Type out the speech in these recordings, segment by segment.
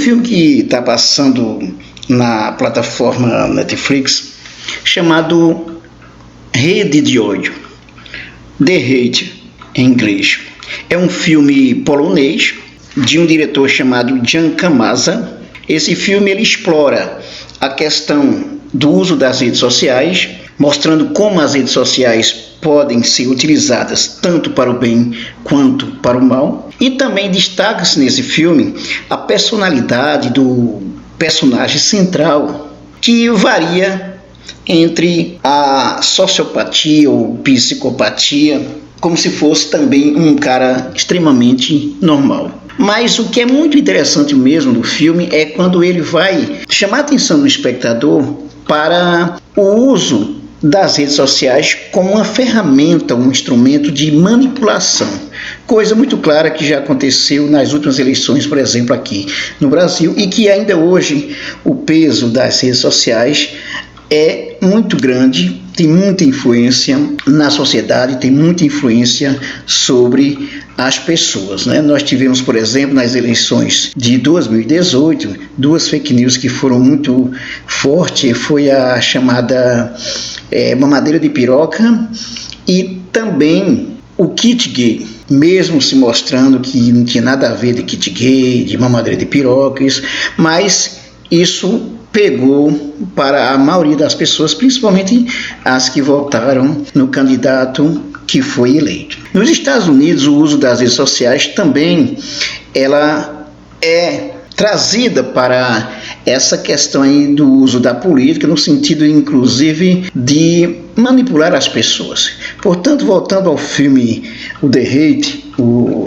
filme que está passando na plataforma Netflix, chamado Rede de Ódio, The Hate em inglês. É um filme polonês de um diretor chamado Jan Kamasa. Esse filme ele explora a questão do uso das redes sociais, mostrando como as redes sociais podem ser utilizadas tanto para o bem quanto para o mal. E também destaca-se nesse filme a personalidade do personagem central, que varia entre a sociopatia ou psicopatia, como se fosse também um cara extremamente normal. Mas o que é muito interessante mesmo do filme é quando ele vai chamar a atenção do espectador para o uso das redes sociais como uma ferramenta, um instrumento de manipulação. Coisa muito clara que já aconteceu nas últimas eleições, por exemplo, aqui no Brasil, e que ainda hoje o peso das redes sociais é muito grande, tem muita influência na sociedade, tem muita influência sobre as pessoas, né? Nós tivemos, por exemplo, nas eleições de 2018, duas fake news que foram muito fortes, foi a chamada mamadeira de piroca e também o kit gay, mesmo se mostrando que não tinha nada a ver de kit gay, de mamadeira de pirocas, mas isso pegou para a maioria das pessoas, principalmente as que votaram no candidato que foi eleito. Nos Estados Unidos, o uso das redes sociais também ela é trazida para essa questão aí do uso da política, no sentido inclusive de manipular as pessoas. Portanto, voltando ao filme o The Hate,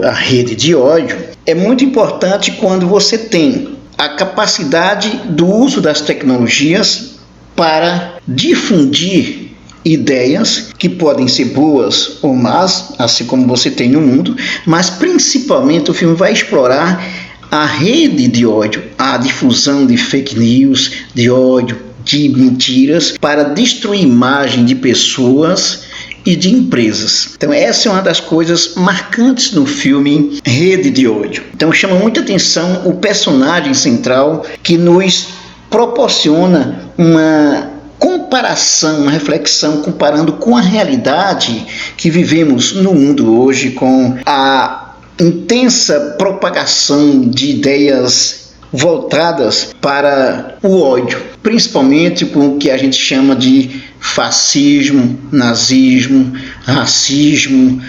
a Rede de Ódio, é muito importante quando você tem a capacidade do uso das tecnologias para difundir ideias que podem ser boas ou más, assim como você tem no mundo, mas principalmente o filme vai explorar a rede de ódio, a difusão de fake news, de ódio, de mentiras, para destruir imagem de pessoas e de empresas. Então essa é uma das coisas marcantes no filme Rede de Ódio. Então chama muita atenção o personagem central, que nos proporciona uma comparação, uma reflexão comparando com a realidade que vivemos no mundo hoje, com a intensa propagação de ideias voltadas para o ódio, principalmente com o que a gente chama de fascismo, nazismo, racismo,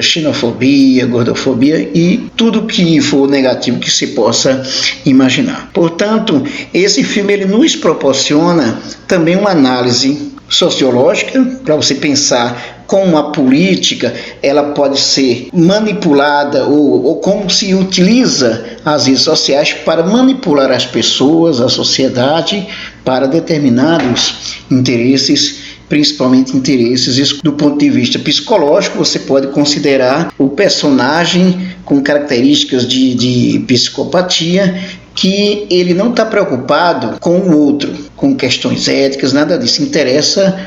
xenofobia, gordofobia e tudo que for negativo que se possa imaginar. Portanto, esse filme ele nos proporciona também uma análise sociológica para você pensar como a política ela pode ser manipulada ou como se utiliza as redes sociais para manipular as pessoas, a sociedade, para determinados interesses, principalmente interesses do ponto de vista psicológico. Você pode considerar o personagem com características de psicopatia, que ele não está preocupado com o outro, com questões éticas, nada disso, interessa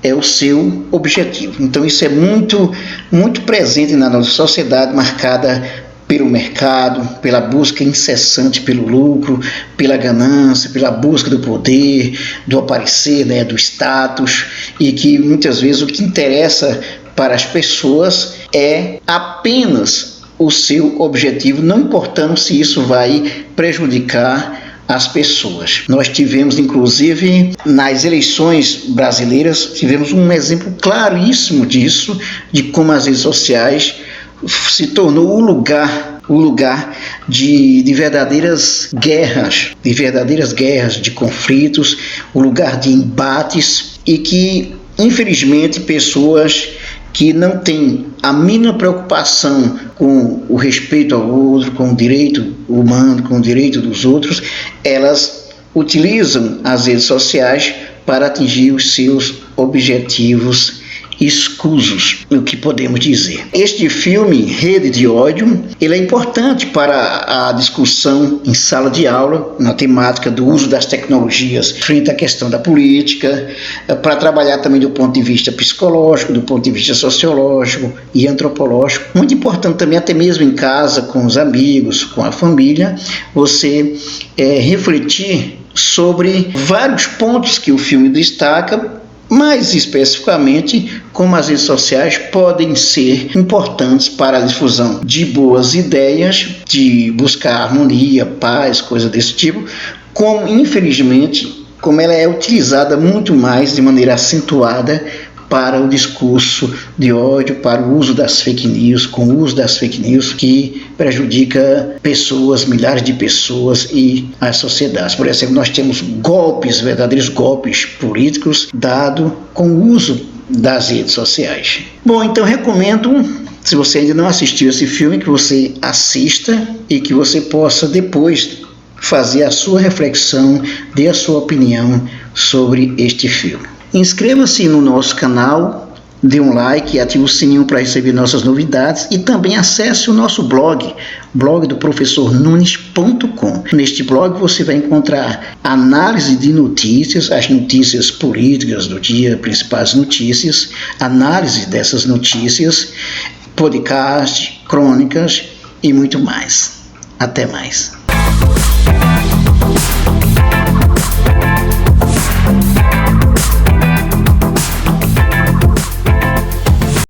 é o seu objetivo. Então isso é muito, muito presente na nossa sociedade, marcada pelo mercado, pela busca incessante pelo lucro, pela ganância, pela busca do poder, do aparecer, né, do status, e que muitas vezes o que interessa para as pessoas é apenas o seu objetivo, não importando se isso vai prejudicar as pessoas. Nós tivemos, inclusive, nas eleições brasileiras, tivemos um exemplo claríssimo disso, de como as redes sociais se tornou o lugar de verdadeiras guerras, de conflitos, o lugar de embates, e que, infelizmente, pessoas que não têm a mínima preocupação com o respeito ao outro, com o direito humano, com o direito dos outros, elas utilizam as redes sociais para atingir os seus objetivos escusos, o que podemos dizer. Este filme, Rede de Ódio, ele é importante para a discussão em sala de aula, na temática do uso das tecnologias frente à questão da política, para trabalhar também do ponto de vista psicológico, do ponto de vista sociológico e antropológico. Muito importante também, até mesmo em casa, com os amigos, com a família, você refletir sobre vários pontos que o filme destaca, mais especificamente como as redes sociais podem ser importantes para a difusão de boas ideias, de buscar harmonia, paz, coisa desse tipo, como infelizmente como ela é utilizada muito mais de maneira acentuada para o discurso de ódio, para o uso das fake news, com o uso das fake news que prejudica pessoas, milhares de pessoas e as sociedades. Por exemplo, nós temos golpes, verdadeiros golpes políticos dados com o uso das redes sociais. Bom, então recomendo, se você ainda não assistiu esse filme, que você assista e que você possa depois fazer a sua reflexão, dê a sua opinião sobre este filme. Inscreva-se no nosso canal, dê um like e ative o sininho para receber nossas novidades e também acesse o nosso blog do professornunes.com. Neste blog você vai encontrar análise de notícias, as notícias políticas do dia, principais notícias, análise dessas notícias, podcast, crônicas e muito mais. Até mais.